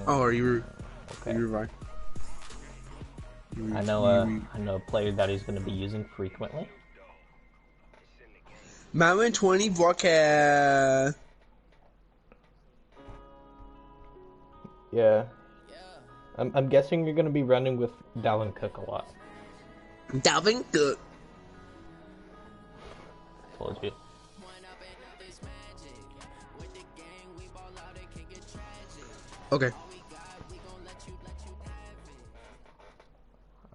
Oh, are you Okay. revived? I know a player that he's going to be using frequently. Madden 20 broadcast. Yeah. I'm guessing you're going to be running with Dalvin Cook a lot. Dalvin Cook. Told you. Okay.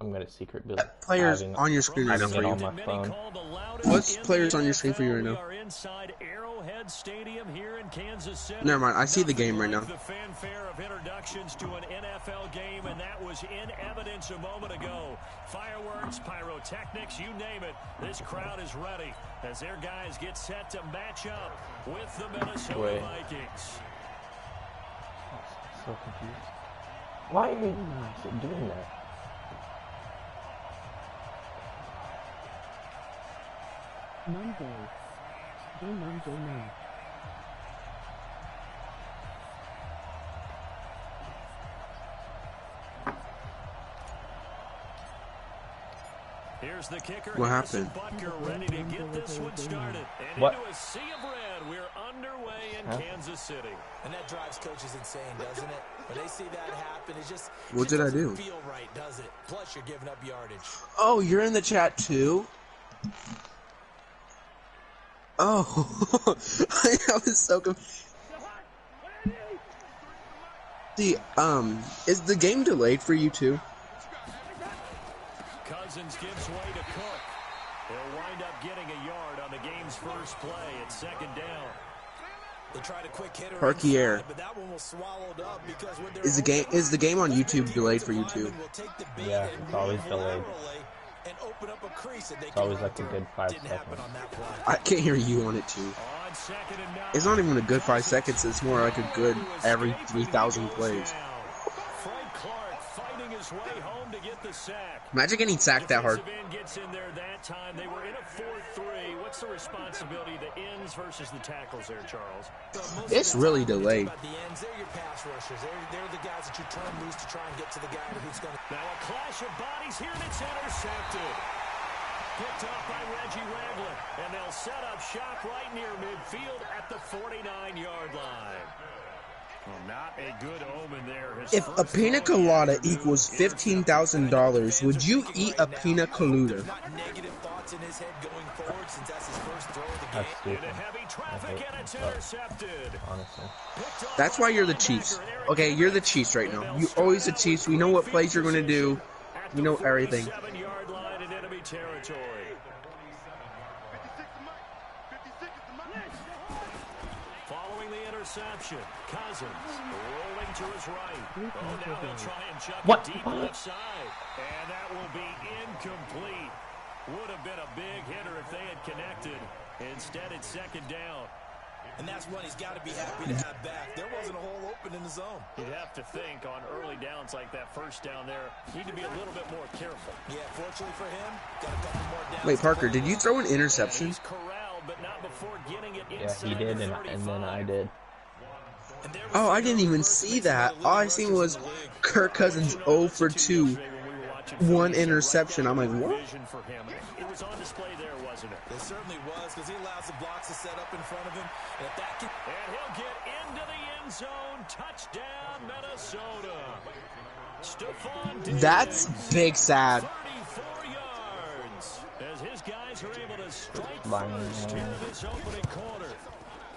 I'm gonna secret build. Players on your screen right now for you. On my phone. What's players on your screen for you right now? Never mind. I see the game right now. The fanfare of introductions to an NFL game, and that was in evidence a moment ago. Fireworks, pyrotechnics, you name it. This crowd is ready as their guys get set to match up with the Minnesota Vikings. So confused. Why are you doing that? Monday. Game on now. Here's the kicker. What happened? Ready to get this one started. And what? Into a sea of red. We're underway in Kansas City. And that drives coaches insane, doesn't it? When they see that happen, it just what did I do? Feel right, does it? Plus, you're giving up yardage. Oh, you're in the chat too. Oh, I was so confused. See, is the game delayed for you too? Cousins gives way to Cook. They'll wind up getting a yard on the game's first play. It's second down. They tried a quick hitter Parky Air. But that one was swallowed up because when Is the game on YouTube delayed for you too? Yeah, it's always delayed. It's always like a good 5 seconds. I can't hear you on it too. It's not even a good 5 seconds. It's more like a good every 3,000 plays. Imagine getting sacked that hard. Gets in there that time. They were in a 4-3. What's the responsibility, the ends versus the tackles there, Charles? It's really delayed. The ends, they're your pass rushers. They're the guys that you turn loose to try and get to the guy who's going to... Now a clash of bodies here, and it's intercepted. Picked off by Reggie Ragland, and they'll set up shop right near midfield at the 49-yard line. Well, not a good omen there. If a pina colada equals $15,000, would you eat a pina colada? Negative thoughts in his head going forward since that's his first throw of the game. That's stupid. Heavy traffic, and it's intercepted. Honestly. That's why you're the Chiefs. Okay, you're the Chiefs right now. You're always the Chiefs. We know what plays you're going to do. You know everything. 7-yard line in enemy territory. Following the interception, Cousins rolling to his right. Oh, now they'll try and chuck it deep left side. And that will be incomplete. Would have been a big hitter if they had connected. Instead, it's second down. And that's one he's got to be happy to have back. There wasn't a hole open in the zone. You'd have to think on early downs like that first down there, need to be a little bit more careful. Yeah, fortunately for him, got a couple more downs. Wait, Parker, did you throw an interception? He's corralled, but not before getting it Yeah, he did, and then I did. Oh, I didn't even see that. All I seen was Kirk Cousins 0 for 2. 1 interception. I'm like, what? It was on display there, wasn't it? It certainly was, because he allows the blocks to set up in front of him. And if that can... And he'll get into the end zone. Touchdown, Minnesota. Stephon That's big sad. 34 yards. As his guys are able to strike first here in this opening quarter.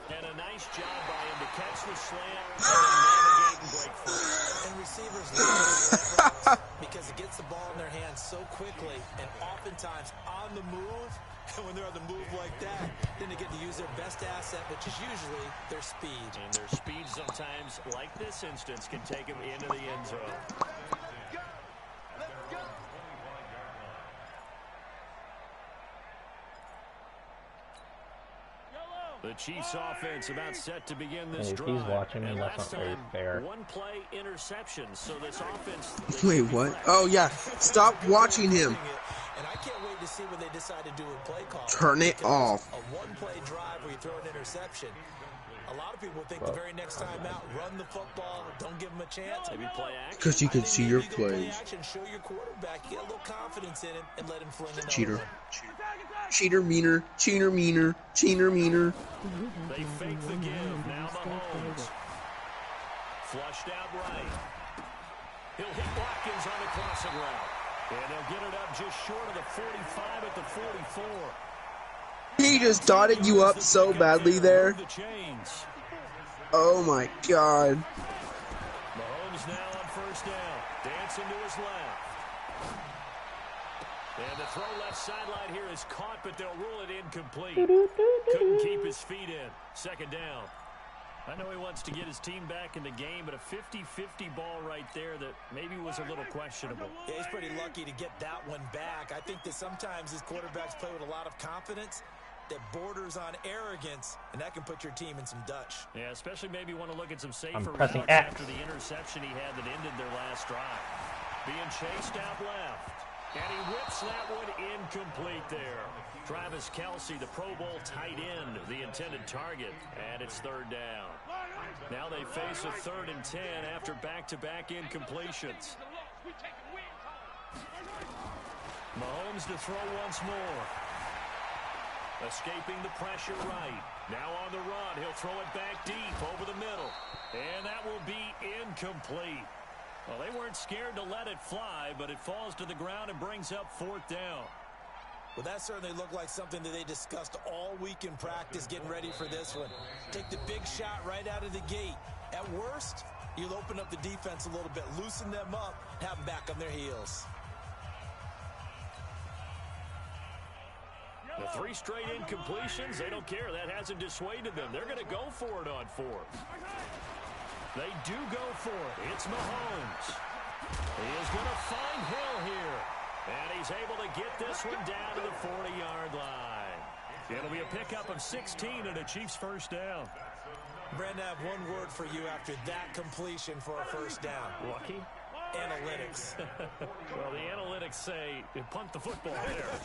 And a nice job by him to catch the slant and navigate and break free. And receivers love because it gets the ball in their hands so quickly and oftentimes on the move. And when they're on the move like that, then they get to use their best asset, which is usually their speed. And their speed sometimes, like this instance, can take them into the end zone. The Chiefs offense about set to begin this drive. If he's watching me, that's not very fair. One play interception, so this offense... Wait, what? Oh, yeah. Stop watching him. And I can't wait to see what they decide to do in play call. Turn it off. A one-play drive where you throw an interception. A lot of people think the very next time out, run the football, don't and give him a chance. Maybe play action. Because you can see your Play plays. action, show your quarterback, get a little confidence in him, and let him fling another Cheater. one. Cheater meaner. Cheater meaner. Cheater meaner. They fake the give. Now Mahomes. Flushed out right. He'll hit Watkins on the crossing route. And they'll get it up just short of the 45 at the 44. He just dotted you up so badly there. Oh my god. Mahomes now on first down. Dancing to his left. And the throw left sideline here is caught, but they'll rule it incomplete. Couldn't keep his feet in. Second down. I know he wants to get his team back in the game, but a 50-50 ball right there that maybe was a little questionable. Yeah, he's pretty lucky to get that one back. I think that sometimes these quarterbacks play with a lot of confidence that borders on arrogance, and that can put your team in some Dutch. Yeah, especially maybe want to look at some safer I'm routes pressing X. after the interception he had that ended their last drive. Being chased out left. And he whips that one incomplete there. Travis Kelce, the Pro Bowl tight end, the intended target, and it's third down. Now they face a 3rd and 10 after back-to-back incompletions. Mahomes to throw once more. Escaping the pressure right. Now on the run, he'll throw it back deep over the middle. And that will be incomplete. Well, they weren't scared to let it fly, but it falls to the ground and brings up 4th down. Well, that certainly looked like something that they discussed all week in practice, getting ready for this one. Take the big shot right out of the gate. At worst, you'll open up the defense a little bit, loosen them up, have them back on their heels. The 3 straight incompletions, they don't care. That hasn't dissuaded them. They're going to go for it on 4th. They do go for it. It's Mahomes. He is going to find Hill here. And he's able to get this one down to the 40-yard line. It'll be a pickup of 16 and a Chiefs first down. Brandon, I have one word for you after that completion for a first down. Lucky? Analytics. Well, the analytics say punt the football there.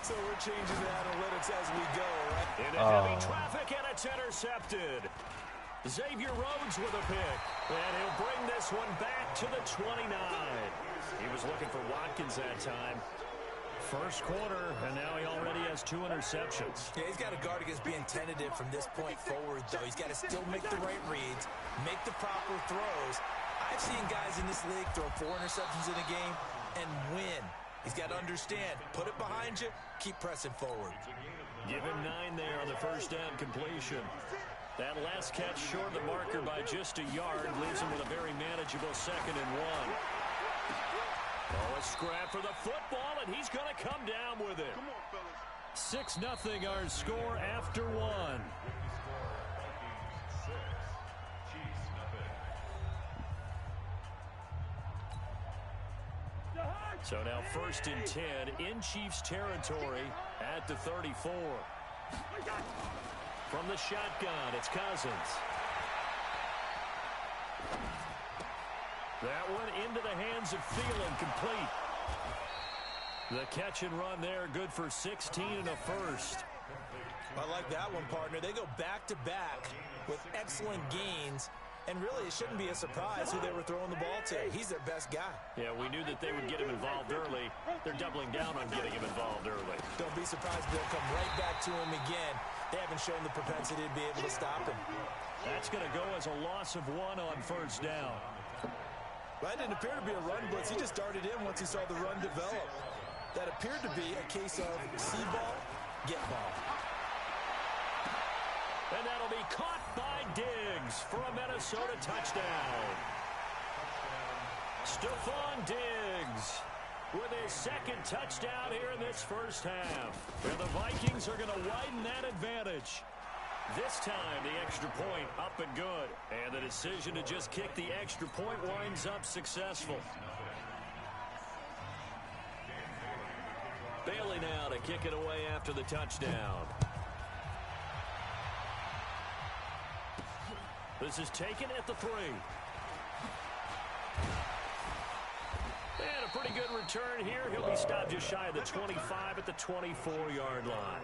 So we're changing the analytics as we go, right? Into heavy traffic, and it's intercepted. Xavier Rhodes with a pick, and he'll bring this one back to the 29. He was looking for Watkins that time. First quarter, and now he already has 2 interceptions. Yeah, he's got to guard against being tentative from this point forward, though. He's got to still make the right reads, make the proper throws. I've seen guys in this league throw 4 interceptions in a game and win. He's got to understand, put it behind you, keep pressing forward. Give him 9 there on the first down completion. That last catch short of the marker by just a yard leaves him with a very manageable 2nd and 1. Oh, a scrap for the football, and he's going to come down with it. 6-0 our score after 1. So now 1st and 10 in Chiefs territory at the 34. From the shotgun, it's Cousins. That one into the hands of Thielen, complete. The catch and run there, good for 16 and a first. I like that one, partner. They go back-to-back with excellent gains. And really, it shouldn't be a surprise who they were throwing the ball to. He's their best guy. Yeah, we knew that they would get him involved early. They're doubling down on getting him involved early. Don't be surprised if they'll come right back to him again. They haven't shown the propensity to be able to stop him. That's going to go as a loss of 1 on first down. That didn't appear to be a run blitz. He just darted in once he saw the run develop. That appeared to be a case of see ball, get ball. And that'll be caught by Diggs for a Minnesota touchdown. Stephon Diggs with his 2nd touchdown here in this first half. And the Vikings are going to widen that advantage. This time, the extra point up and good. And the decision to just kick the extra point winds up successful. Bailey now to kick it away after the touchdown. This is taken at the 3. And a pretty good return here. He'll be stopped just shy of the 25 at the 24-yard line.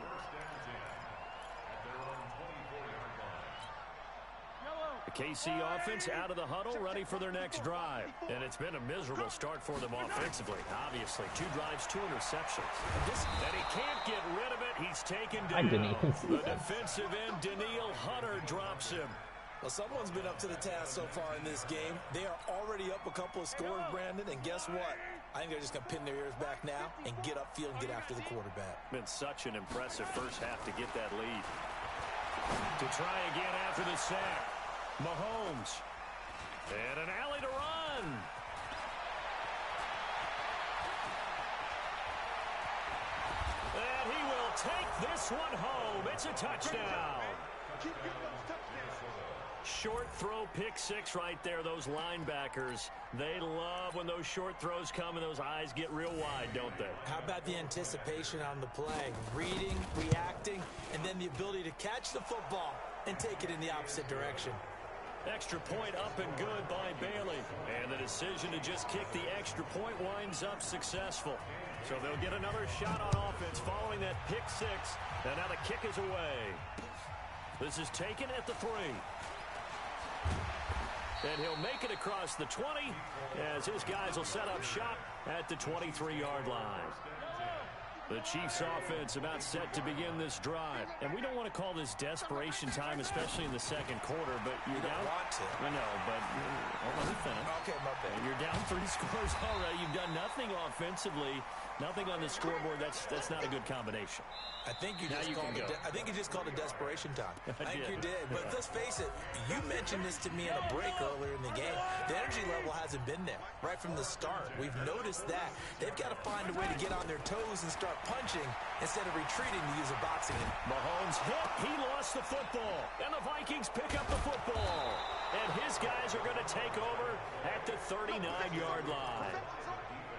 The KC offense out of the huddle, ready for their next drive. And it's been a miserable start for them offensively. Obviously, 2 drives, 2 interceptions. And he can't get rid of it. He's taken down. I didn't even see the that. defensive end, Daniil Hunter, drops him. Well, someone's been up to the task so far in this game. They are already up a couple of scores, Brandon, and guess what? I think they're just going to pin their ears back now and get upfield and get after the quarterback. Been such an impressive first half to get that lead. To try again after the sack. Mahomes. And an alley to run. And he will take this one home. It's a touchdown. Short throw, pick 6 right there. Those linebackers, they love when those short throws come and those eyes get real wide, don't they? How about the anticipation on the play? Reading, reacting, and then the ability to catch the football and take it in the opposite direction. Extra point up and good by Bailey. And the decision to just kick the extra point winds up successful. So they'll get another shot on offense following that pick 6. And now the kick is away. This is taken at the 3. And he'll make it across the 20 as his guys will set up shop at the 23-yard line. The Chiefs offense about set to begin this drive. And we don't want to call this desperation time, especially in the second quarter, but you're down. Want to. I know, but let me finish. Okay, my bad. You're down 3 scores already. You've done nothing offensively, nothing on the scoreboard. That's not a good combination. I think you just called it desperation time. I think you did. But let's face it, you mentioned this to me in a break earlier in the game. The energy level hasn't been there right from the start. We've noticed that. They've got to find a way to get on their toes and start punching instead of retreating to use a boxing. Mahomes hit. He lost the football. And the Vikings pick up the football. And his guys are going to take over at the 39-yard line.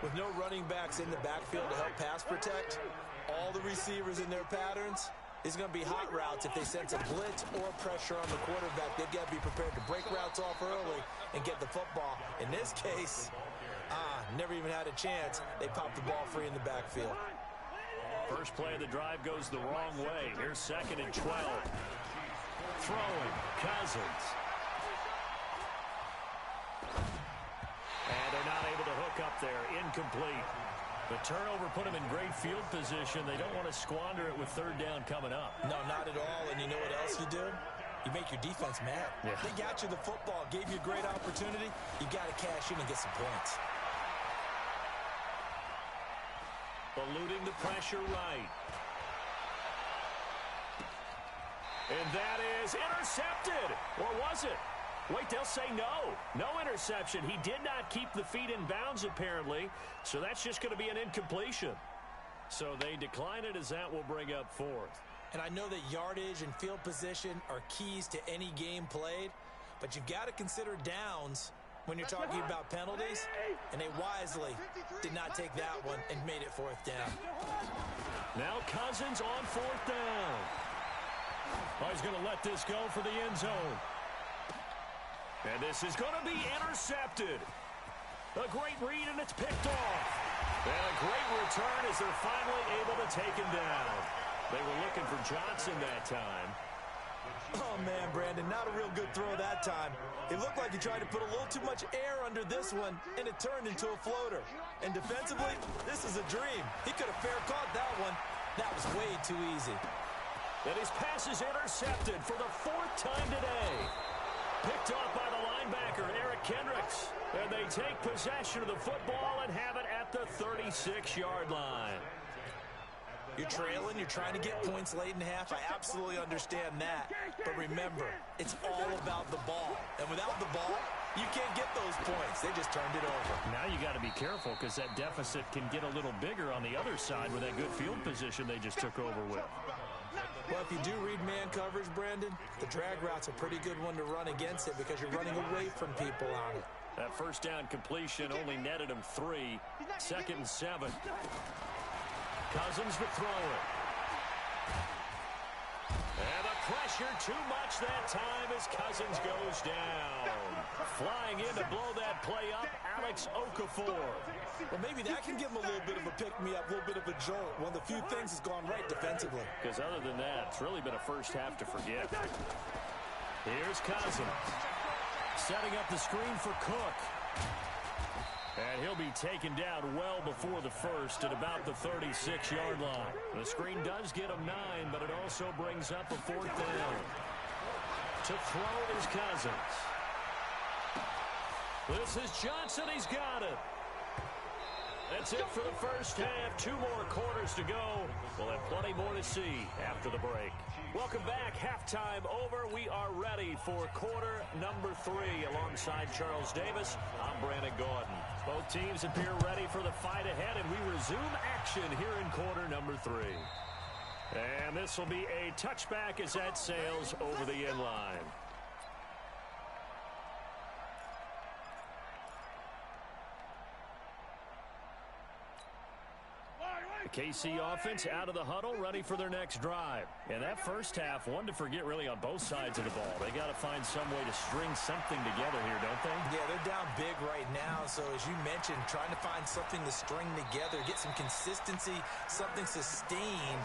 With no running backs in the backfield to help pass protect, all the receivers in their patterns, it's going to be hot routes if they sense a blitz or pressure on the quarterback. They've got to be prepared to break routes off early and get the football. In this case, never even had a chance. They popped the ball free in the backfield. First play of the drive goes the wrong way. Here's 2nd and 12. Throwing, Cousins. And they're not able to hook up there. Incomplete. The turnover put them in great field position. They don't want to squander it with 3rd down coming up. No, not at all. And you know what else you do? You make your defense mad. Yeah. They got you the football, gave you a great opportunity. You got to cash in and get some points. Eluding the pressure right. And that is intercepted. Or was it? Wait, they'll say no. No interception. He did not keep the feet in bounds, apparently. So that's just going to be an incompletion. So they decline it as that will bring up 4th. And I know that yardage and field position are keys to any game played, but you've got to consider downs when you're talking about penalties, and they wisely did not take that one and made it 4th down. Now Cousins on 4th down. Oh, he's going to let this go for the end zone. And this is going to be intercepted. A great read, and it's picked off. And a great return as they're finally able to take him down. They were looking for Johnson that time. Oh, man, Brandon, not a real good throw that time. It looked like he tried to put a little too much air under this one, and it turned into a floater. And defensively, this is a dream. He could have fair caught that one. That was way too easy. And his pass is intercepted for the 4th time today. Picked off by the linebacker, Eric Kendricks. And they take possession of the football and have it at the 36-yard line. You're trailing, you're trying to get points late in the half. I absolutely understand that. But remember, it's all about the ball. And without the ball, you can't get those points. They just turned it over. Now you got to be careful because that deficit can get a little bigger on the other side with that good field position they just took over with. Well, if you do read man coverage, Brandon, the drag route's a pretty good one to run against it because you're running away from people on it. That 1st down completion only netted him 3. 2nd and 7. Cousins to throw it. And the pressure too much that time as Cousins goes down. Flying in to blow that play up, Alex Okafor. Well, maybe that can give him a little bit of a pick-me-up, a little bit of a jolt. One of the few things that's gone right defensively. Because other than that, it's really been a first half to forget. Here's Cousins. setting up the screen for Cook. And he'll be taken down well before the first at about the 36-yard line. The screen does get him 9, but it also brings up a 4th down. To throw is Cousins. This is Johnson. He's got it. That's it for the first half. 2 more quarters to go. We'll have plenty more to see after the break. Welcome back. Halftime over. We are ready for quarter number 3. Alongside Charles Davis, I'm Brandon Gordon. Both teams appear ready for the fight ahead, and we resume action here in quarter number 3. And this will be a touchback as that sails over the end line. KC offense out of the huddle, ready for their next drive. And that first half, one to forget really on both sides of the ball. They got to find some way to string something together here, don't they? Yeah, they're down big right now. So as you mentioned, trying to find something to string together, get some consistency, something sustained,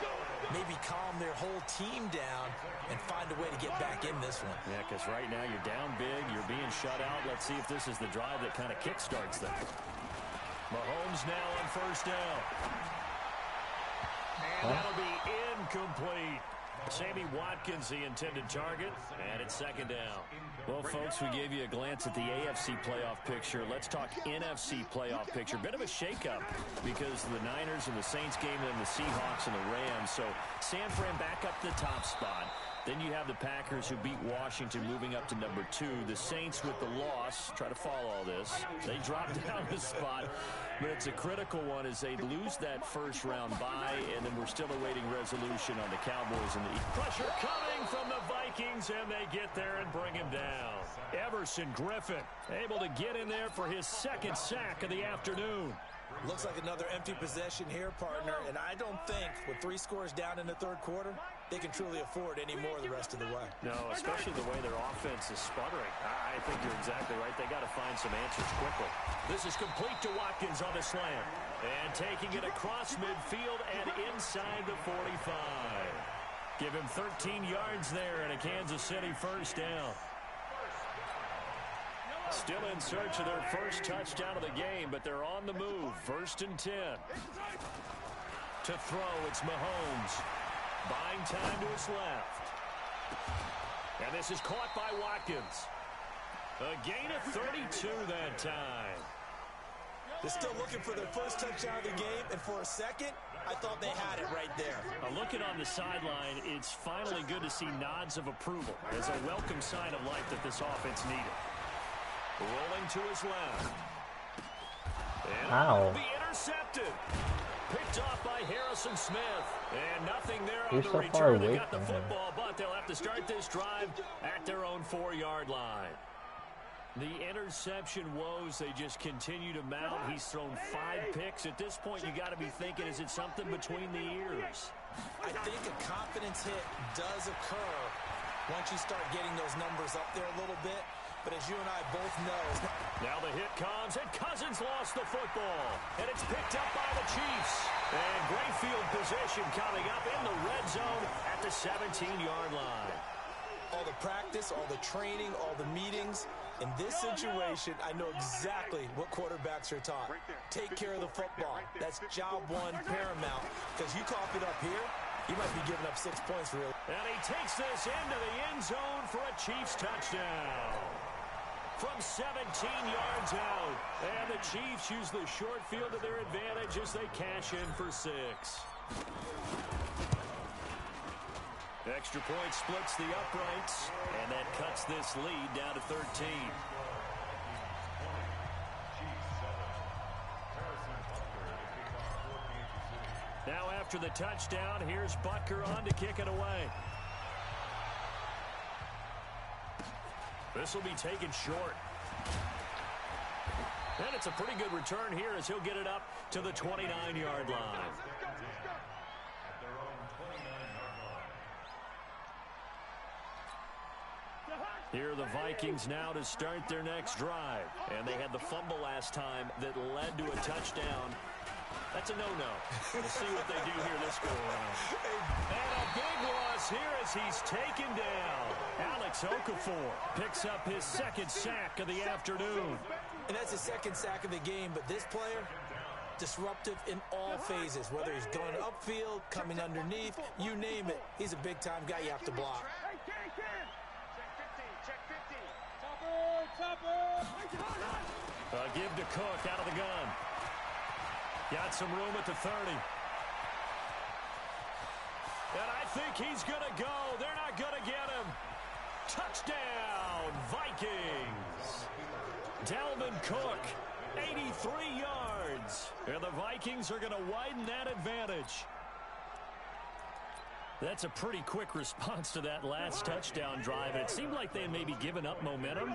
maybe calm their whole team down and find a way to get back in this one. Yeah, because right now you're down big, you're being shut out. Let's see if this is the drive that kind of kickstarts that. Mahomes now on first down. And that'll be incomplete. Sammy Watkins, the intended target, and it's second down. Well, folks, we gave you a glance at the AFC playoff picture. Let's talk NFC playoff picture. Bit of a shakeup because of the Niners and the Saints game and the Seahawks and the Rams. So San Fran back up the top spot. Then you have the Packers who beat Washington moving up to number 2. The Saints with the loss, try to follow all this. They drop down the spot, but it's a critical one as they lose that first round bye, and then we're still awaiting resolution on the Cowboys and the pressure coming from the Vikings, and they get there and bring him down. Everson Griffin able to get in there for his second sack of the afternoon. Looks like another empty possession here, partner, and I don't think with 3 scores down in the third quarter, they can truly afford any more the rest of the way. No, especially the way their offense is sputtering. I think you're exactly right. They got to find some answers quickly. This is complete to Watkins on the slant. And taking it across midfield and inside the 45. Give him 13 yards there and a Kansas City first down. Still in search of their first touchdown of the game, but they're on the move. 1st and 10. To throw, it's Mahomes. Buying time to his left. And this is caught by Watkins. A gain of 32 that time. They're still looking for their first touchdown of the game, and for a second, I thought they had it right there. Looking on the sideline, it's finally good to see nods of approval as a welcome sign of life that this offense needed. Rolling to his left. And will be intercepted. Picked off by Harrison Smith. And nothing there on the return. They got the football, but they'll have to start this drive at their own 4-yard line. The interception woes, they just continue to mount. He's thrown 5 picks. At this point, you got to be thinking, is it something between the ears? I think a confidence hit does occur once you start getting those numbers up there a little bit. But as you and I both know... Now the hit comes, and Cousins lost the football. And it's picked up by the Chiefs. And great field position coming up in the red zone at the 17-yard line. All the practice, all the training, all the meetings. In this situation, I know exactly what quarterbacks are taught. Take care of the football. That's job one paramount. Because you cough it up here, you might be giving up 6 points, really. And he takes this into the end zone for a Chiefs touchdown. From 17 yards out. And the Chiefs use the short field to their advantage as they cash in for 6. Extra point splits the uprights, and that cuts this lead down to 13. Now after the touchdown, here's Butker on to kick it away. This will be taken short. And it's a pretty good return here as he'll get it up to the 29-yard line. Here are the Vikings now to start their next drive. And they had the fumble last time that led to a touchdown. That's a no-no. We'll see what they do here this go-around. And a big loss here as he's taken down. Alex Okafor picks up his second sack of the afternoon. And that's his second sack of the game, but this player, disruptive in all phases, whether he's going upfield, coming underneath, you name it. He's a big-time guy you have to block. Give to Cook out of the gun. Got some room at the 30. And I think he's going to go. They're not going to get him. Touchdown, Vikings. Dalvin Cook, 83 yards. And the Vikings are going to widen that advantage. That's a pretty quick response to that last touchdown drive. And it seemed like they had maybe given up momentum.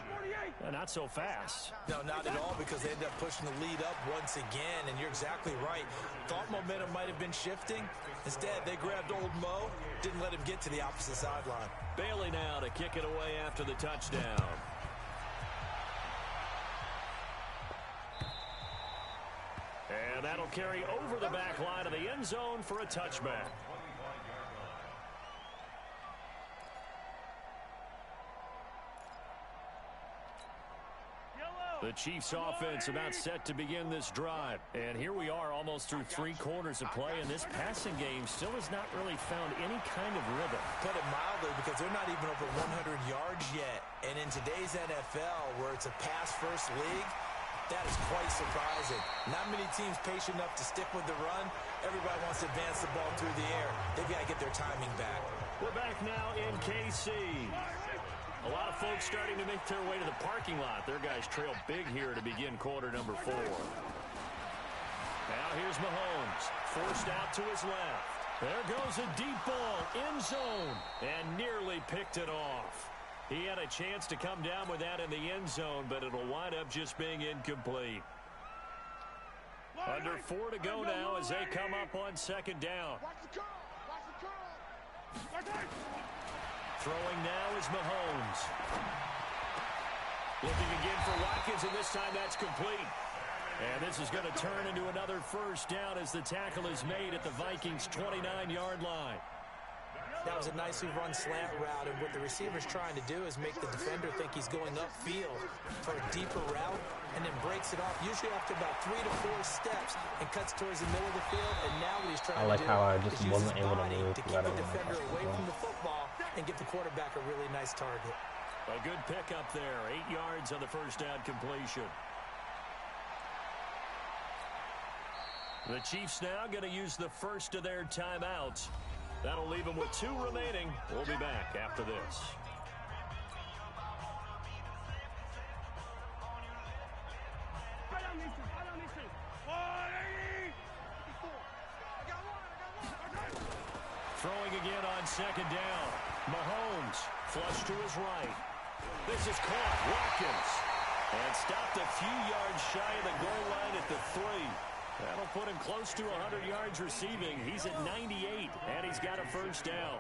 Not so fast. No, not at all, because they ended up pushing the lead up once again. And you're exactly right. Thought momentum might have been shifting. Instead, they grabbed old Mo, didn't let him get to the opposite sideline. Bailey now to kick it away after the touchdown. And that'll carry over the back line of the end zone for a touchback. The Chiefs offense about set to begin this drive. And here we are almost through 3 quarters of play, and this passing game still has not really found any kind of rhythm. Put it mildly, because they're not even over 100 yards yet. And in today's NFL, where it's a pass-first league, that is quite surprising. Not many teams patient enough to stick with the run. Everybody wants to advance the ball through the air. They've got to get their timing back. We're back now in KC. A lot of folks starting to make their way to the parking lot. Their guys trail big here to begin quarter number 4. Now here's Mahomes, forced out to his left. There goes a deep ball, end zone, and nearly picked it off. He had a chance to come down with that in the end zone, but it'll wind up just being incomplete. Under 4 to go now as they come up on second down. Throwing now is Mahomes. Looking again for Watkins, and this time that's complete. And this is going to turn into another first down as the tackle is made at the Vikings' 29-yard line. That was a nicely run slant route, and what the receiver's trying to do is make the defender think he's going upfield for a deeper route, and then breaks it off, usually after about 3 to 4 steps, and cuts towards the middle of the field. And now what he's trying to do how I just is use wasn't his able to body move to keep the defender away from the football and give the quarterback a really nice target. A good pickup there, 8 yards on the first down completion. The Chiefs now going to use the first of their timeouts. That'll leave them with 2 remaining. We'll be back after this. Throwing again on second down. Mahomes flush to his right. This is caught. Watkins. And stopped a few yards shy of the goal line at the 3. That'll put him close to 100 yards receiving. He's at 98, and he's got a first down.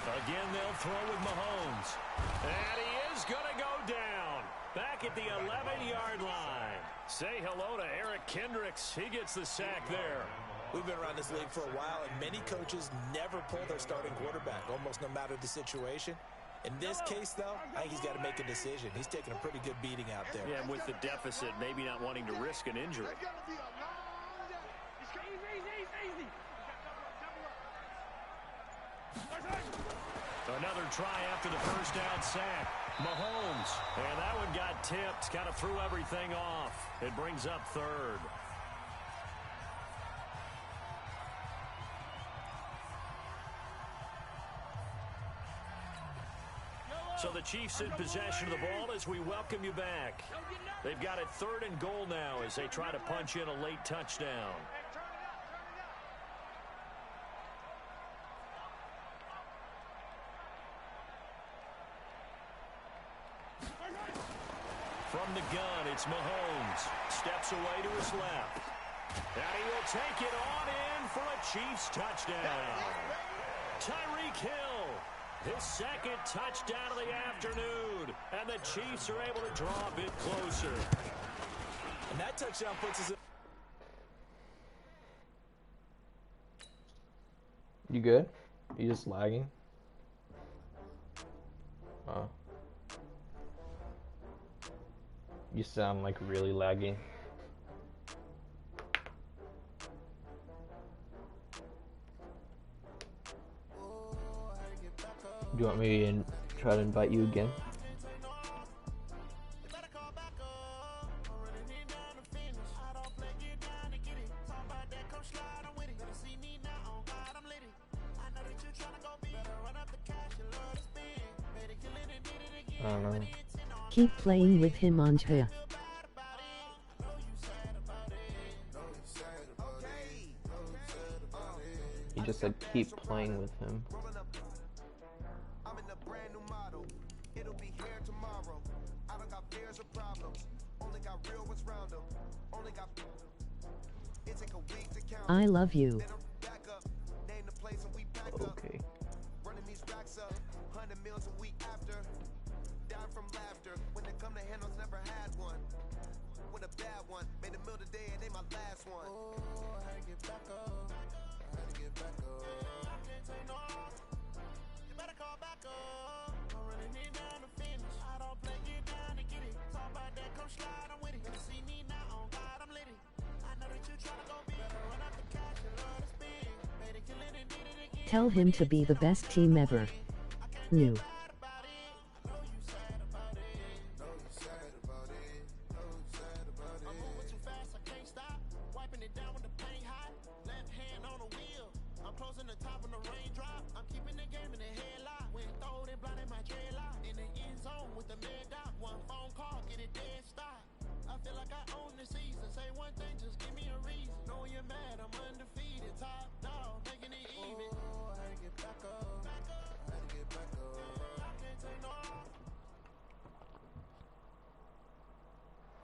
Again, they'll throw with Mahomes. And he is going to go down. Back at the 11-yard line. Say hello to Eric Kendricks. He gets the sack there. We've been around this league for a while, and many coaches never pull their starting quarterback, almost no matter the situation. In this case, though, I think he's got to make a decision. He's taking a pretty good beating out there. Yeah, and with the deficit, maybe not wanting to risk an injury. Another try after the first down sack. Mahomes. And that one got tipped. Kind of threw everything off. It brings up third. So the Chiefs in possession of the ball as we welcome you back. They've got it 3rd and goal now as they try to punch in a late touchdown. From the gun, it's Mahomes. Steps away to his left. And he will take it on in for a Chiefs touchdown. Tyreek Hill. His second touchdown of the afternoon. And the Chiefs are able to draw a bit closer. And that touchdown puts us... You good? You just lagging? Oh. You sound like really laggy. Do you want me to try to invite you again? I don't know. Keep playing with him on here. He just said keep playing with him. I love you. Okay. Tell him to be the best team ever. New.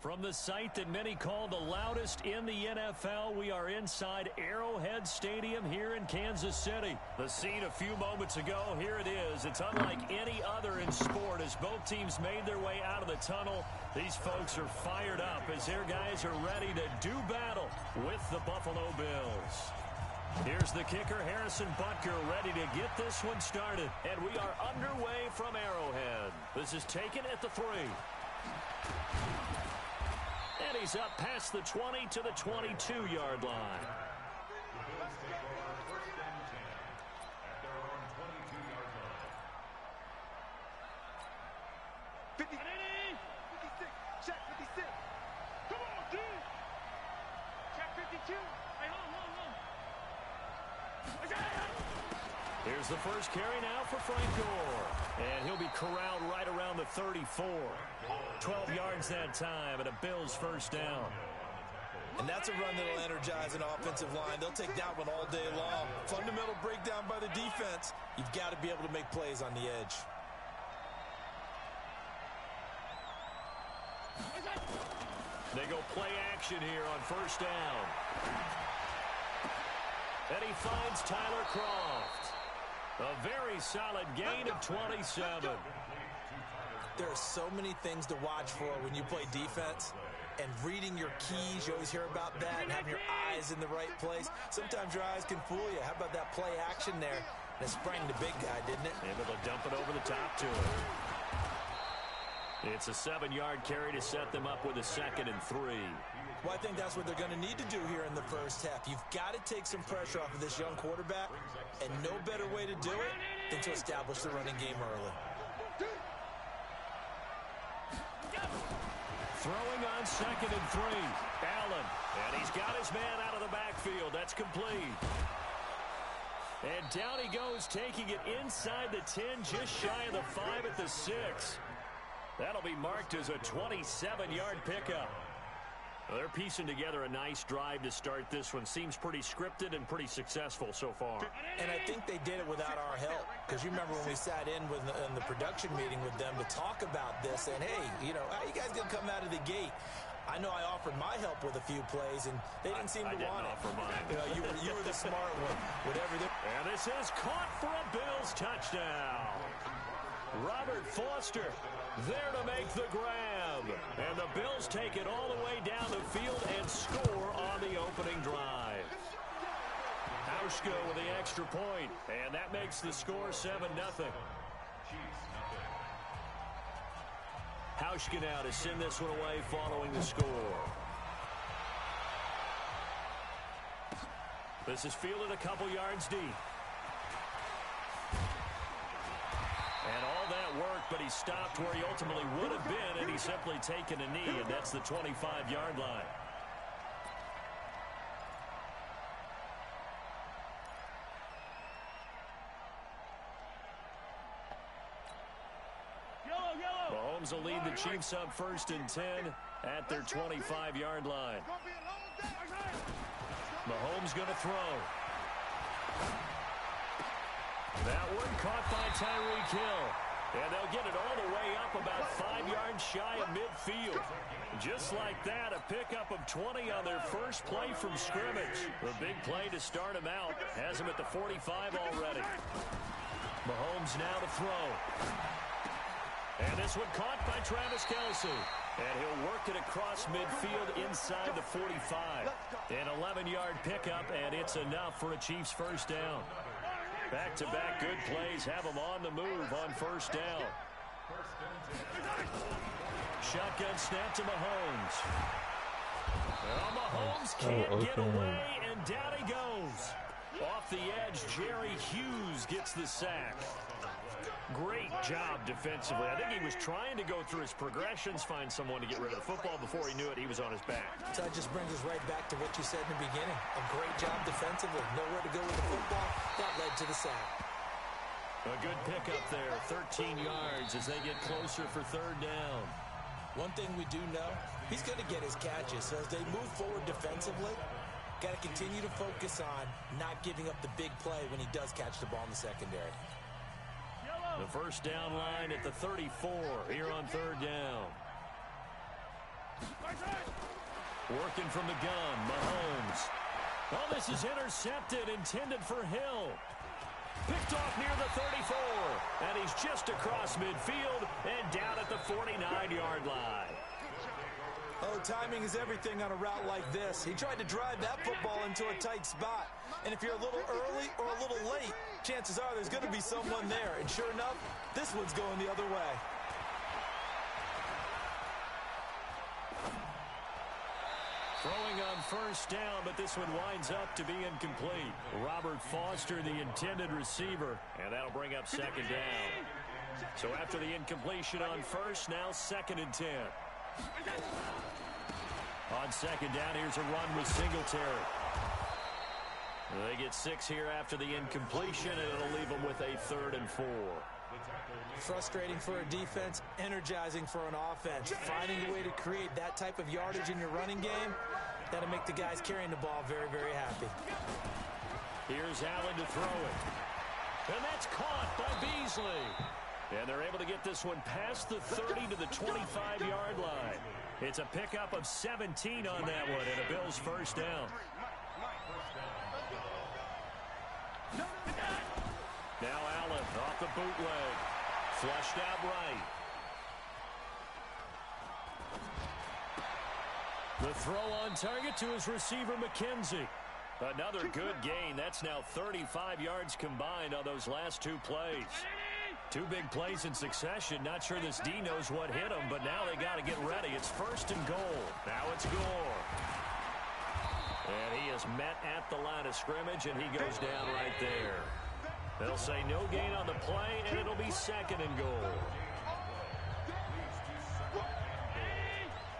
From the site that many call the loudest in the NFL, we are inside Arrowhead Stadium here in Kansas City. The scene a few moments ago, here it is. It's unlike any other in sport as both teams made their way out of the tunnel. These folks are fired up as their guys are ready to do battle with the Buffalo Bills. Here's the kicker, Harrison Butker, ready to get this one started. And we are underway from Arrowhead. This is taken at the 3. And he's up past the 20 to the 22-yard line. Check 56. Come on, dude. Check 52. Hey, hold. Here's the first carry now for Frank Gore. And he'll be corralled right around the 34. 12 yards that time and a Bills first down. And that's a run that'll energize an offensive line. They'll take that one all day long. Fundamental breakdown by the defense. You've got to be able to make plays on the edge. They go play action here on first down. And he finds Tyler Kroft. A very solid gain of 27. There are so many things to watch for when you play defense. And reading your keys, you always hear about that, and having your eyes in the right place. Sometimes your eyes can fool you. How about that play action there? And it sprang the big guy, didn't it? Able to dump it over the top to him. It's a 7-yard carry to set them up with a 2nd and 3. Well, I think that's what they're going to need to do here in the first half. You've got to take some pressure off of this young quarterback, and no better way to do it than to establish the running game early. Throwing on 2nd and 3. Allen, and he's got his man out of the backfield. That's complete. And down he goes, taking it inside the 10, just shy of the 5 at the 6. That'll be marked as a 27-yard pickup. Well, they're piecing together a nice drive to start this one. Seems pretty scripted and pretty successful so far. And I think they did it without our help. Because you remember when we sat in the production meeting with them to talk about this. And, hey, you know, how you guys going to come out of the gate? I know I offered my help with a few plays, and they didn't seem to want it. Offer mine. You know, you were the smart one. Whatever. And this is caught for a Bills touchdown. Robert Foster there to make the grab. And the Bills take it all the way down the field and score on the opening drive. Hauschka with the extra point, and that makes the score 7-0. Hauschka now to send this one away following the score. This is fielded a couple yards deep. And all that work, but he stopped where he ultimately would have been, and he's simply taken a knee, and that's the 25-yard line. Mahomes will lead the Chiefs up 1st and 10 at their 25-yard line. Mahomes going to throw. That one caught by Tyreek Hill. And they'll get it all the way up about 5 yards shy of midfield. Just like that, a pickup of 20 on their first play from scrimmage. The big play to start him out. Has him at the 45 already. Mahomes now to throw. And this one caught by Travis Kelce. And he'll work it across midfield inside the 45. An 11-yard pickup, and it's enough for a Chiefs first down. Back-to-back good plays have them on the move on first down. Shotgun snap to Mahomes. Well, Mahomes can't get away, and down he goes. Off the edge, Jerry Hughes gets the sack. Great job defensively. I think he was trying to go through his progressions, find someone to get rid of the football. Before he knew it, he was on his back. So that just brings us right back to what you said in the beginning. A great job defensively. Nowhere to go with the football. That led to the sack. A good pickup there. 13 yards as they get closer for third down. One thing we do know, he's going to get his catches. So as they move forward defensively, got to continue to focus on not giving up the big play when he does catch the ball in the secondary. The first down line at the 34 here on third down. Working from the gun, Mahomes. Oh, this is intercepted, intended for Hill. Picked off near the 34, and he's just across midfield and down at the 49-yard line. Oh, timing is everything on a route like this. He tried to drive that football into a tight spot. And if you're a little early or a little late, chances are there's going to be someone there. And sure enough, this one's going the other way. Throwing on first down, but this one winds up to be incomplete. Robert Foster, the intended receiver, and that'll bring up second down. So after the incompletion on first, now 2nd and 10. On second down, here's a run with Singletary. They get 6 here after the incompletion, and it'll leave them with a 3rd and 4. Frustrating for a defense, energizing for an offense. Finding a way to create that type of yardage in your running game, that'll make the guys carrying the ball very, very happy. Here's Allen to throw it. And that's caught by Beasley. And they're able to get this one past the 30 to the 25-yard line. It's a pickup of 17 on that one, and a Bills first down. Now Allen off the bootleg. Flushed out right. The throw on target to his receiver, McKenzie. Another good gain. That's now 35 yards combined on those last 2 plays. 2 big plays in succession. Not sure this D knows what hit him, but now they got to get ready. It's 1st and goal. Now it's Gore. And he is met at the line of scrimmage, and he goes down right there. They'll say no gain on the play, and it'll be 2nd and goal.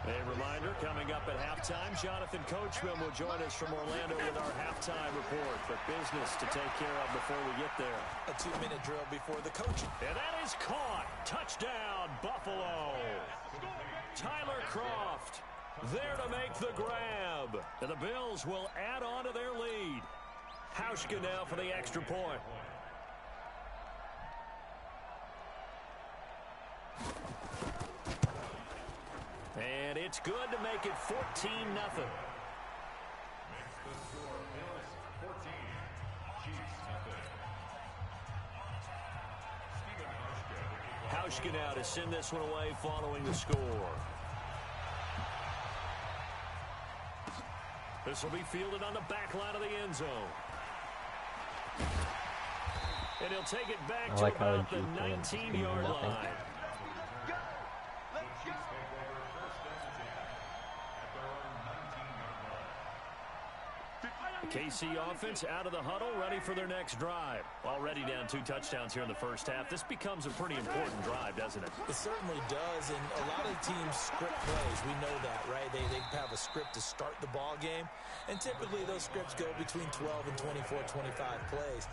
A reminder, coming up at halftime, Jonathan Coachman will join us from Orlando with our halftime report. But business to take care of before we get there. A 2-minute drill before the coaching. And that is caught. Touchdown, Buffalo. Tyler Kroft there to make the grab. And the Bills will add on to their lead. Hauschka now for the extra point. And it's good to make it 14-0. Nebraska now to send this one away following the score. This will be fielded on the back line of the end zone. And he'll take it back to about the 19-yard line. KC offense out of the huddle, ready for their next drive. Already down 2 touchdowns here in the first half. This becomes a pretty important drive, doesn't it? It certainly does, and a lot of teams script plays. We know that, right? They have a script to start the ball game, and typically those scripts go between 12 and 24, 25 plays.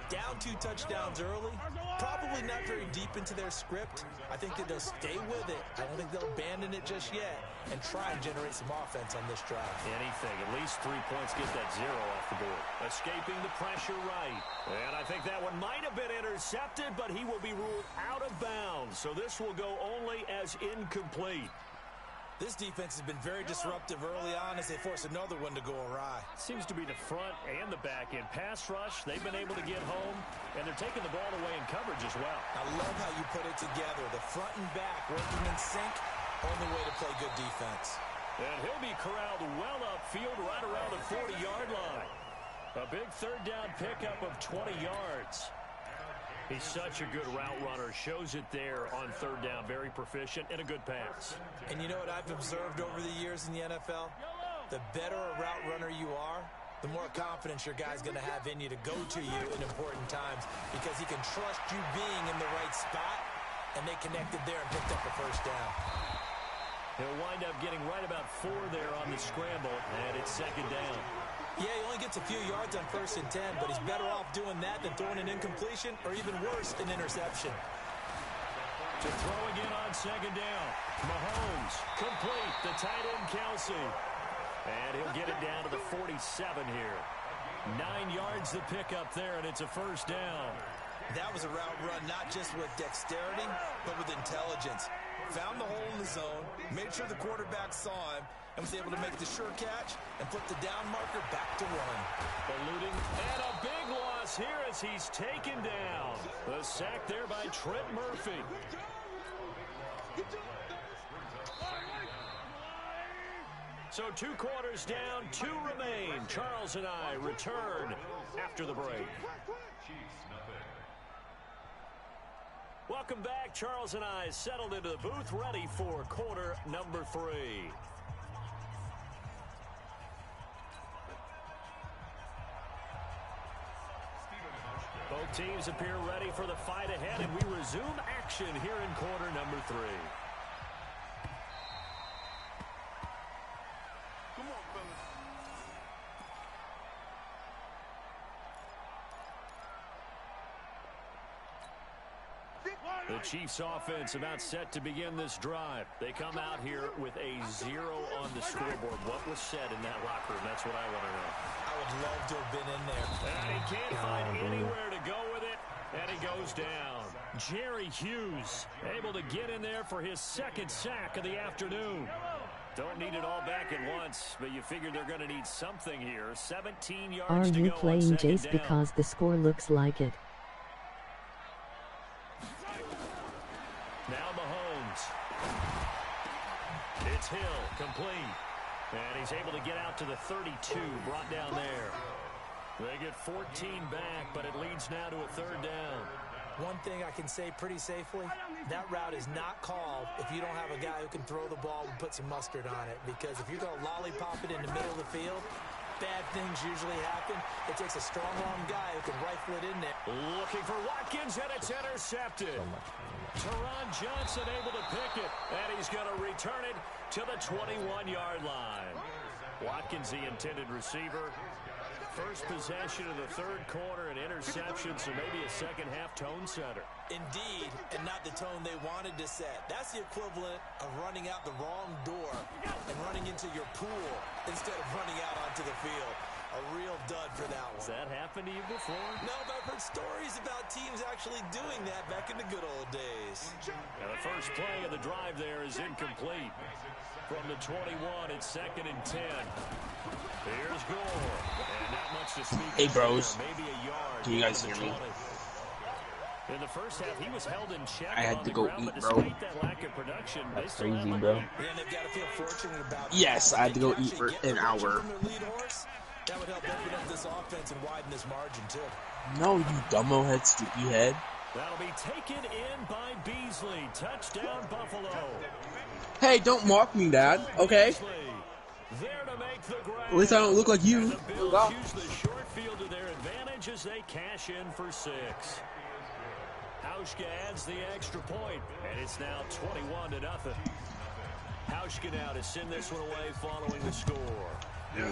Down 2 touchdowns early, probably not very deep into their script. I think that they'll stay with it. I don't think they'll abandon it just yet and try and generate some offense on this drive. Anything, at least 3 points, get that 0 off the board. Escaping the pressure right. And I think that one might have been intercepted, but he will be ruled out of bounds. So this will go only as incomplete. This defense has been very disruptive early on as they force another one to go awry. Seems to be the front and the back end. Pass rush, they've been able to get home, and they're taking the ball away in coverage as well. I love how you put it together. The front and back working in sync, only way to play good defense. And he'll be corralled well upfield right around the 40-yard line. A big third down pickup of 20 yards. He's such a good route runner. Shows it there on third down. Very proficient and a good pass. And you know what I've observed over the years in the NFL? The better a route runner you are, the more confidence your guy's going to have in you to go to you in important times because he can trust you being in the right spot, and they connected there and picked up a first down. He'll wind up getting right about 4 there on the scramble, and it's second down. Yeah, he only gets a few yards on 1st and 10, but he's better off doing that than throwing an incompletion or even worse, an interception. To throw again on second down. Mahomes, complete, the tight end Kelsey. And he'll get it down to the 47 here. 9 yards the pickup there, and it's a first down. That was a route run not just with dexterity, but with intelligence. Found the hole in the zone, made sure the quarterback saw him, and was able to make the sure catch and put the down marker back to 1. Eluding, and a big loss here as he's taken down. The sack there by Trent Murphy. So 2 quarters down, 2 remain. Charles and I return after the break. Welcome back. Charles and I settled into the booth, ready for quarter number 3. Both teams appear ready for the fight ahead, and we resume action here in quarter number 3. Come on, fellas. The Chiefs offense about set to begin this drive. They come out here with a 0 on the scoreboard. What was said in that locker room? That's what I want to know. I would love to have been in there. And he can't find anywhere to go with it, and he goes down. Jerry Hughes able to get in there for his 2nd sack of the afternoon. Don't need it all back at once, but you figure they're going to need something here. 17 yards Are to go. you playing Jace down. because the score looks like it? Now Mahomes. It's Hill, complete. And he's able to get out to the 32, brought down there. They get 14 back, but it leads now to a 3rd down. One thing I can say pretty safely, that route is not called if you don't have a guy who can throw the ball and put some mustard on it. Because if you're going to lollipop it in the middle of the field, bad things usually happen. It takes a strong-arm guy who can rifle it in there. Looking for Watkins, and it's intercepted. Teron Johnson able to pick it, and he's going to return it to the 21-yard line. Watkins, the intended receiver. First possession of the 3rd quarter, an interception, so maybe a second-half tone setter. Indeed, and not the tone they wanted to set. That's the equivalent of running out the wrong door and running into your pool instead of running out onto the field. A real dud for that one. Has that happened to you before? No, but I've heard stories about teams actually doing that back in the good old days. And the first play of the drive there is incomplete. From the 21, it's 2nd and 10. Here's Gore. And not much to speak of. Hey, bros. There. Maybe a yard. Can you guys hear me? In the first half, he was held in check. I had on to the go ground, eat, but bro. despite that lack of production, That's they still crazy, have a bro. lead. Yeah, and they've got to feel fortunate about that. Yes, I had to go If they eat can for actually an get production hour. from their lead horse, that would help open up this offense and widen this margin, too. No, you dumbo head, stupid head. That'll be taken in by Beasley. Touchdown, Buffalo. Hey, don't mock me, Dad. Okay. Beasley there to make the grab. At least I don't look like you. And the Bills use the short field to their advantage as they cash in for 6. Hauschka adds the extra point, and it's now 21-0. Hauschka now to send this one away following the score. Yeah.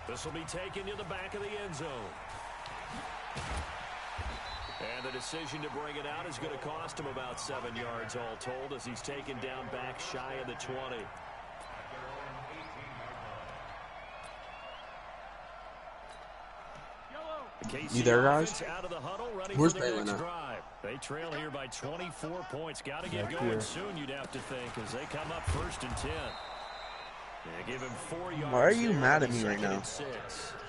This will be taken to the back of the end zone. And the decision to bring it out is going to cost him about 7 yards all told as he's taken down back shy of the 20. You there, guys? Out of the huddle, ready Where's for their next Baylor? drive. They trail here by 24 points. Got to get Back going here. soon, you'd have to think, as they come up 1st and 10. They give him 4 yards. Why are you there, mad at me right 2nd now? and 6.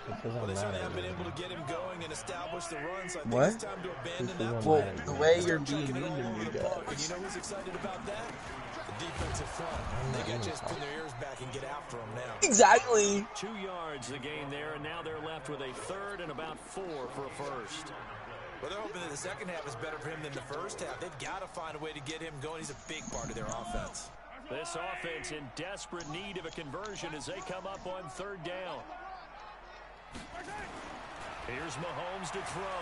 Because Well, I'm they mad certainly at haven't been you. able to get him going and establish the run, so I think What? it's time to abandon This that is play. mad. The way you're Start being checking it mean all to me, over the park. And you guys. know who's excited about that? The defensive front. They got to just pin their ears back and get after him now. Exactly. 2 yards the gain there, and now they're left with a 3rd and about 4 for a first. Well, they're hoping that the second half is better for him than the first half. They've got to find a way to get him going. He's a big part of their offense. This offense in desperate need of a conversion as they come up on 3rd down. Here's Mahomes to throw.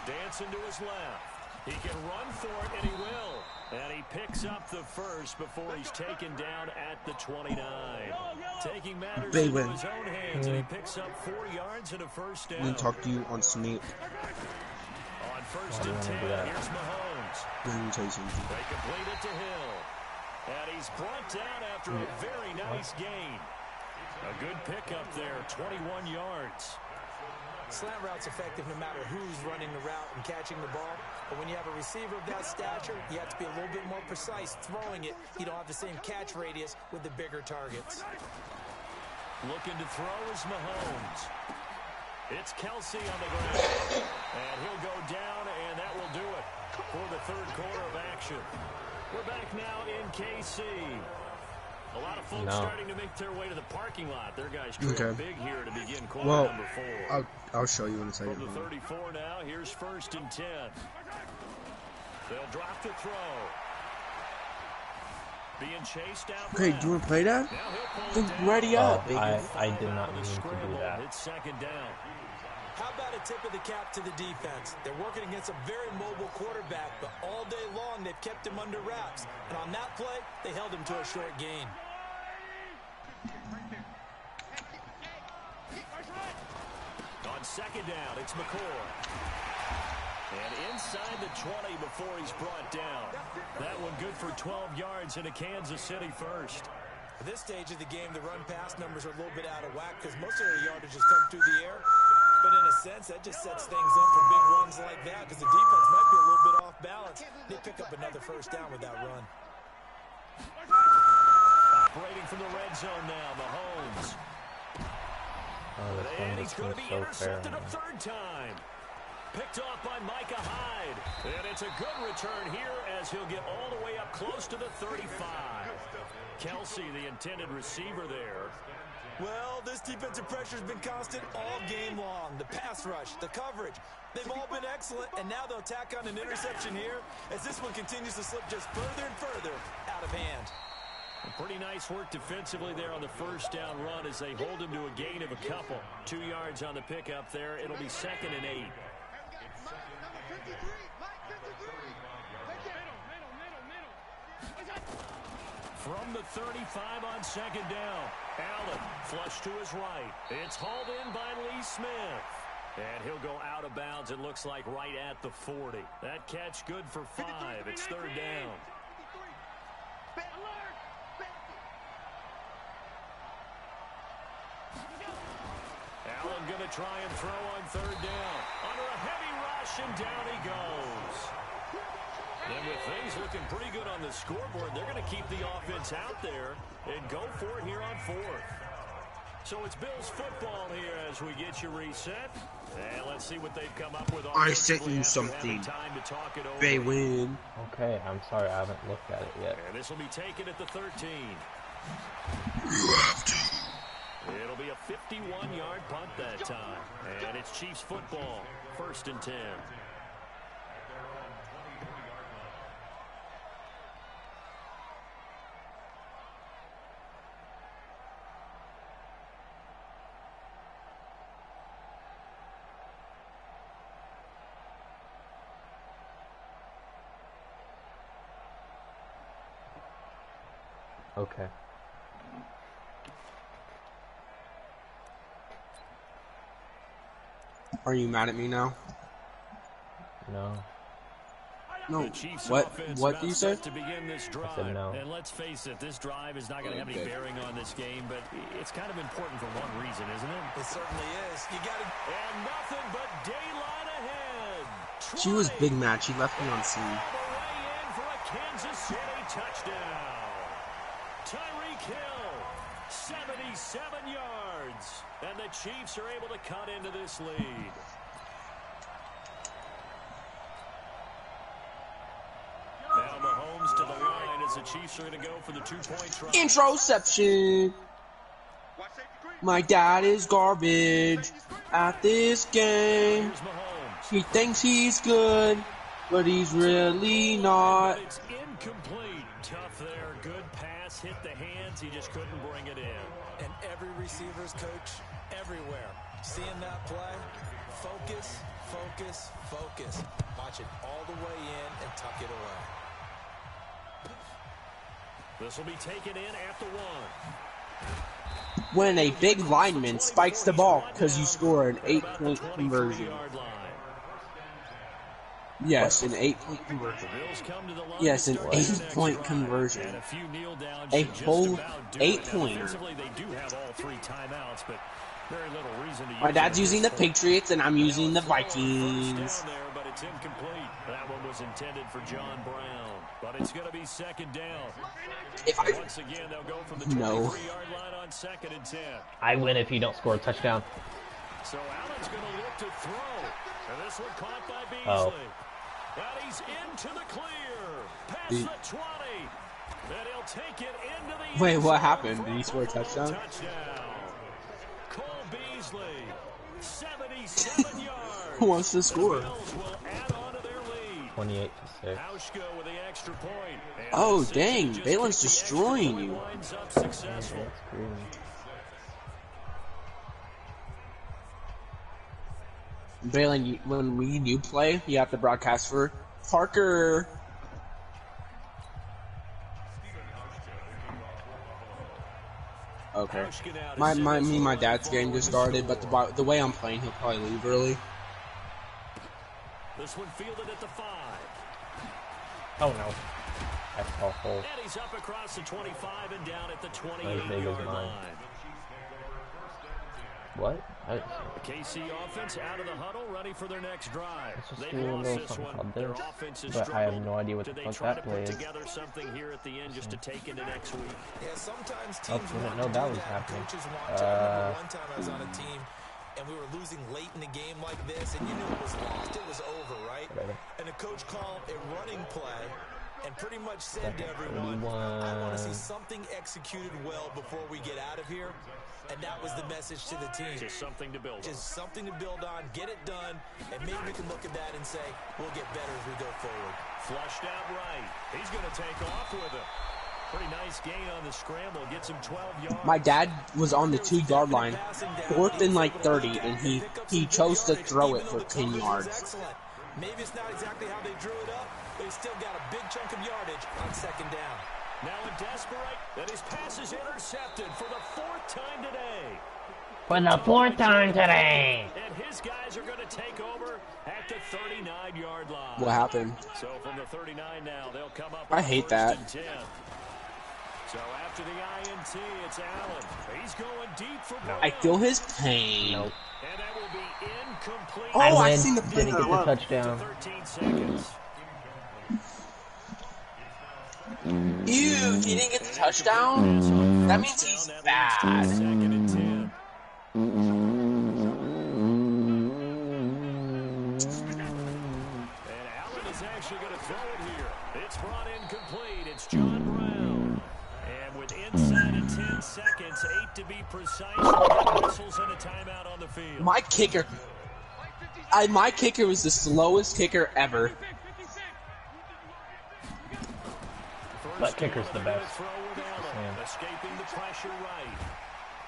Dancing to his left. He can run for it, and he will. And he picks up the first before he's taken down at the 29. Taking matters They into win. his own hands, and he picks up 4 yards and a first I'm gonna down. talk to you on Snape. On 1st Why do you and wanna 10, do that? here's Mahomes. Let me tell you something. They complete it to Hill. And he's brought down after a very nice gain. A good pickup there, 21 yards. Slant route's effective no matter who's running the route and catching the ball. But when you have a receiver of that stature, you have to be a little bit more precise throwing it. You don't have the same catch radius with the bigger targets. Looking to throw is Mahomes. It's Kelsey on the ground. And he'll go down, and that will do it for the 3rd quarter of action. We're back now in KC. A lot of folks starting to make their way to the parking lot. Their guys trail big here to begin quarter Well, number 4. I'll show you in a second. From the 34 now, here's 1st and 10. They'll drop the throw. Being chased out. Okay, do you want to play that? Now he'll pull it Then down. ready up, baby. I did not On the mean to do scramble, that. It's 2nd down. How about a tip of the cap to the defense? They're working against a very mobile quarterback, but all day long they've kept him under wraps. And on that play, they held him to a short gain. On 2nd down, it's McCoy. And inside the 20 before he's brought down. That one good for 12 yards into Kansas City first. At this stage of the game, the run-pass numbers are a little bit out of whack because most of their yardage has come through the air. But in a sense, that just sets things up for big runs like that because the defense might be a little bit off balance. They pick up another first down with that run. Operating from the red zone now, Mahomes. Oh, this And one he's going to be so fair. intercepted a 3rd time. Picked off by Micah Hyde. And it's a good return here as he'll get all the way up close to the 35. Kelsey, the intended receiver there. Well, this defensive pressure has been constant all game long. The pass rush, the coverage, they've all been excellent, and now they'll tack on an interception here as this one continues to slip just further and further out of hand. Pretty nice work defensively there on the first down run as they hold him to a gain of a couple. 2 yards on the pickup there. It'll be 2nd and 8. From the 35 on 2nd down. Allen flush to his right. It's hauled in by Lee Smith. And he'll go out of bounds, it looks like, right at the 40. That catch good for 5. It's 3rd down. Allen going to try and throw on 3rd down. Under a heavy rush, and down he goes. And with things looking pretty good on the scoreboard, they're going to keep the offense out there and go for it here on 4th. So it's Bills football here as we get you reset. And let's see what they've come up with. I sent you something. They win. Okay, I'm sorry, I haven't looked at it yet. And this will be taken at the 13. You have to. It'll be a 51-yard punt that time. And it's Chiefs football, 1st and 10. Okay. Are you mad at me now? No. No. The Chiefs What? offense What about do you say? set to begin this drive. I said no. And let's face it, this drive is not going to have any bearing on this game, but it's kind of important for one reason, isn't it? It certainly is. You got to. And nothing but daylight ahead. She was big mad. She left me on scene. All the way in for a Kansas City touchdown. Tyreek Hill, 77 yards. And the Chiefs are able to cut into this lead. Now Mahomes to the line as the Chiefs are going to go for the 2-point try. Introception. My dad is garbage at this game. Here's Mahomes. He thinks he's good, but he's really not. But it's incomplete. Tough there. Good pass. Hit the hands. He just couldn't bring it in. And every receiver's coach everywhere. Seeing that play, focus, focus, focus. Watch it all the way in and tuck it away. This will be taken in at the 1. When a big lineman spikes the ball because you score an 8-point conversion. Yes, an 8-point conversion. Yes, an 8-point conversion. A whole 8-pointer. They do have all 3 timeouts, but very little reason to use My dad's them. using the Patriots and I'm using the Vikings. First down there, but it's incomplete. That one was intended for John Brown, but it's going to be 2nd down. If I Once again, they'll go from the No. 23-yard line on 2nd and 10. I win if you don't score a touchdown. So Allen's going to look to throw. And this one caught by Beasley. Oh. And he's into the clear. Past He- the 20. And he'll take it into the Wait, end what zone happened? for Did he score a touchdown? Cole Beasley, 77 yards. Who wants to score? The Bills will add on to their lead. 28-6. Hauschka with the extra point. And Oh, the dang, just Balin's kicked the extra destroying point, you. winds up successful. That's crazy. Balin, when we do play, you have to broadcast for Parker. Okay. Me and my dad's game just started, but the way I'm playing, he'll probably leave early. This one fielded at the 5. Oh no. That's awful. And he's up across the 25 and down at the As big as 28-yard mine. line. What? The KC offense out of the huddle, ready for their next drive. Let's just They do a lost little this something one. called Their this, offense has but I have struggled. no idea what Do the they fuck try that to play put is. together something here at the end just to take into next week? Yeah, sometimes Oh, teams didn't want know to that do was that. happening. Coaches want to. I remember one time I was on a team and we were losing late in the game like this, and you knew it was lost. It was over, right? Whatever. And the coach called a running play and pretty much said to everyone, I want to see something executed well before we get out of here. And that was the message to the team. Just something to build on. Just something to build on, get it done, and maybe we can look at that and say, we'll get better as we go forward. Flushed out right. He's going to take off with it. Pretty nice gain on the scramble. Gets him 12 yards. My dad was on the 2-yard line, 4th and like 30, and he chose to throw it for 10 yards. Excellent. Maybe it's not exactly how they drew it up, but he's still got a big chunk of yardage on 2nd down. Now in desperate, and his pass is intercepted for the 4th time today. For the 4th time today! And his guys are going to take over at the 39-yard line. What happened? So from the 39 now, they'll come up. I hate that. 1st and 10. So after the INT, it's Allen. He's going deep for Brown. I feel his pain. Nope. And that will be incomplete. Oh, I I win. seen the play Didn't that get the love. touchdown. 13 seconds. Ew, he didn't get the touchdown? That means he's bad. 2nd and 10. actually going to throw it here. It's brought incomplete. It's John Brown. And with inside of 10 seconds, 8 to be precise, whistles and a timeout on the field. My kicker was the slowest kicker ever. That kicker's the best. Escaping the pressure right.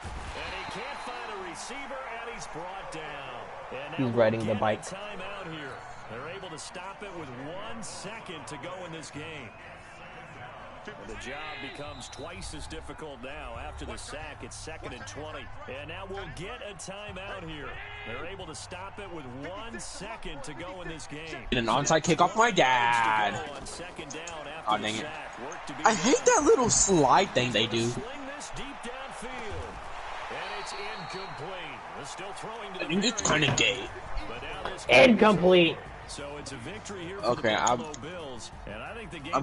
And he can't find a receiver, and he's brought down. And he's riding the bike. Timeout here. They're able to stop it with 1 second to go in this game. The job becomes twice as difficult now. After the sack, it's 2nd and 20. And now we'll get a timeout here. They're able to stop it with 1 second to go in this game. An onside kick off my dad. Oh, dang it. I hate that little slide thing they do. I think it's kind of gay. Incomplete. So it's a victory here. Okay, I'm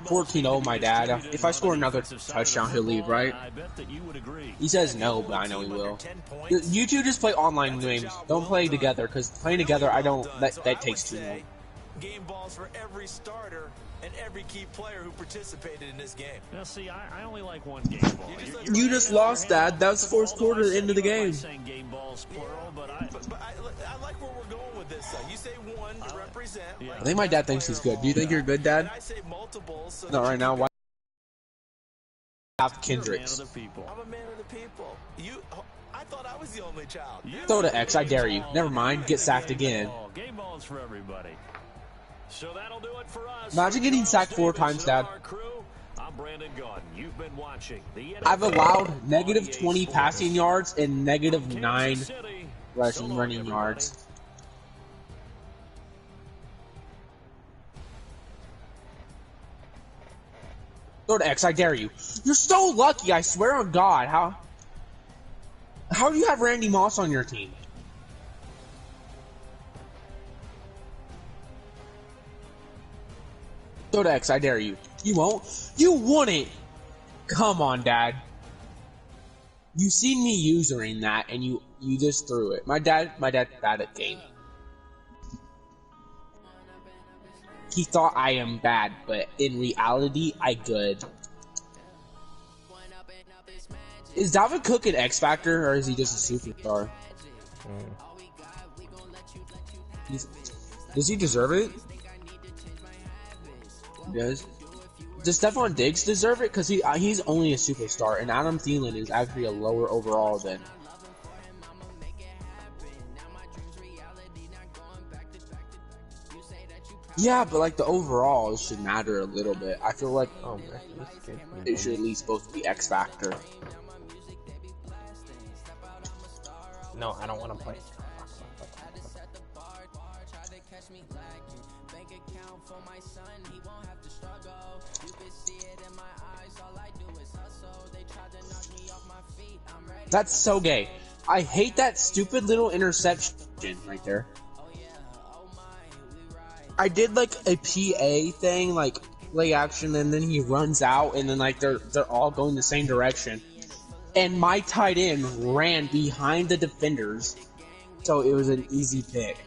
14-0, my dad. If I score another touchdown, he'll leave, right? He says no, but I know he will. You two just play online games. Don't play together, because playing together, that takes too long. Game balls for every starter and every key player who participated in this game. Now, see, I only like one game ball. You just lost, Dad. That was fourth quarter, the end of the game. Game balls plural, but I like where we're going with this. You say one to represent. I think my dad thinks he's good. Do you think you're good, Dad? I say multiple. So Not right now. Why have Kendricks? I'm a man of the people. I thought I was the only child. Throw to X. I dare you. Never mind. Get sacked again. Game balls for everybody. So that'll do it for us. Imagine getting sacked 4 times, Dad. I'm Brandon Gaudin. You've been watching the I've allowed negative 20 passing yards and negative 9 running yards. Go to X, I dare you. You're so lucky, I swear on God. How do you have Randy Moss on your team? Go to X, I dare you. You won't? You wouldn't! Come on, Dad. You seen me using that, and you just threw it. My dad's bad at game. He thought I am bad, but in reality, I good. Is Dalvin Cook an X Factor, or is he just a superstar? Does he deserve it? He does. Does Stephon Diggs deserve it? Because he's only a superstar, and Adam Thielen is actually a lower overall than. Yeah, but like the overall should matter a little bit. I feel like it should at least both be X Factor. No, I don't want to play. That's so gay. I hate that stupid little interception right there. I did like a PA thing, like play action, and then he runs out, and then like they're all going the same direction. And my tight end ran behind the defenders, so it was an easy pick.